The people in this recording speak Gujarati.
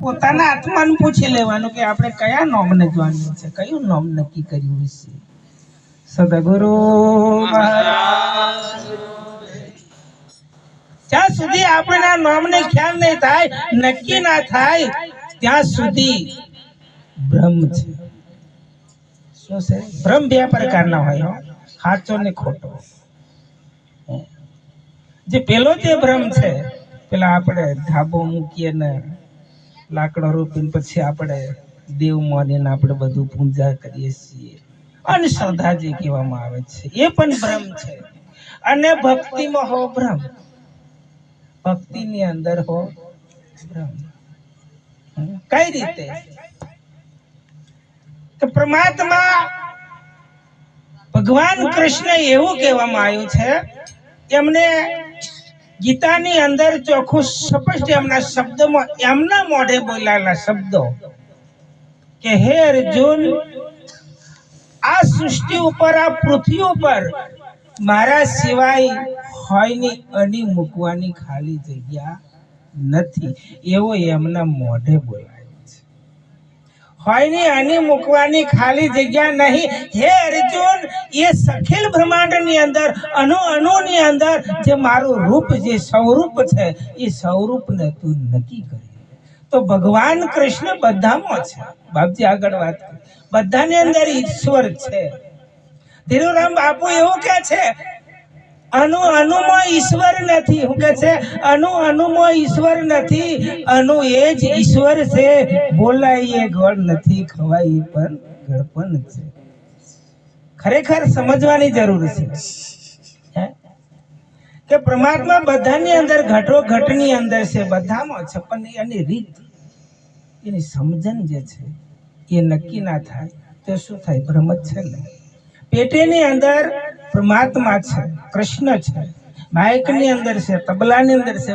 પોતાના આત્માને પૂછી લેવાનું કે આપણે કયા નોમને જોવાનું છે, કયું નોમ નક્કી કર્યું છે. સદગુરુ મહારાજ જ્યાં સુધી આપણે આ નોમને ખ્યાલ નહીં થાય, નક્કી ના થાય, ત્યાં સુધી ભ્રમ છે. શું છે? ભ્રમ બે પ્રકારના હોય, સાચો ને ખોટો. જે પેલો જે ભ્રમ છે, પેલા આપણે ધાબો મૂકીએ ને લાકડો રોપીને પછી આપણે દેવ માનીને આપણે બધું પૂજા કરીએ છીએ, અંધશ્રદ્ધા જે કહેવામાં આવે છે, એ પણ ભ્રમ છે. અને ભક્તિમાં હો ભ્રમ, ભક્તિની અંદર હો ભ્રમ. કઈ રીતે? તો પરમાત્મા ભગવાન કૃષ્ણ એવું કહેવામાં આવ્યું છે, એમને ગીતાની અંદર ચોખ્ખું સ્પષ્ટ એમના શબ્દમાં એમના મોઢે બોલાયેલા શબ્દો કે હે અર્જુન, આ સૃષ્ટિ ઉપર, આ પૃથ્વી ઉપર મારા સિવાય હોયની અણી મૂકવાની ખાલી જગ્યા નથી, એવો એમના મોઢે બોલાયો છે. હોયની અણી મૂકવાની ખાલી જગ્યા નહીં. હે અર્જુન, એ સખિલ બ્રહ્માંડની અંદર અણુ અણુની અંદર જે મારું રૂપ, જે સ્વરૂપ છે, એ સ્વરૂપને તું નક્કી કરી. તો ભગવાન કૃષ્ણ બધામાં છે. બાપજી આગળ વાત કરી, બધાની અંદર ઈશ્વર છે. ધીરુરામ બાપુ એવું કે છે, અણુ અણુમાં ઈશ્વર નથી. શું કે છે? અણુ અણુમાં ઈશ્વર નથી, અણુ એ જ ઈશ્વર છે. બોલાય એ ગોળ નથી, ખવાય પણ ગળપણ છે. ખરેખર સમજવાની જરૂર છે કે પરમાત્મા બધાની અંદર ઘટો ઘટની અંદર છે, બધામાં છે, પણ એની રીત, એની સમજણ જે છે એ નક્કી ના થાય તો શું થાય? ભ્રમ જ છે ને. પેટેની અંદર પરમાત્મા છે, કૃષ્ણ છે, માઇકની અંદર છે, તબલાની અંદર છે,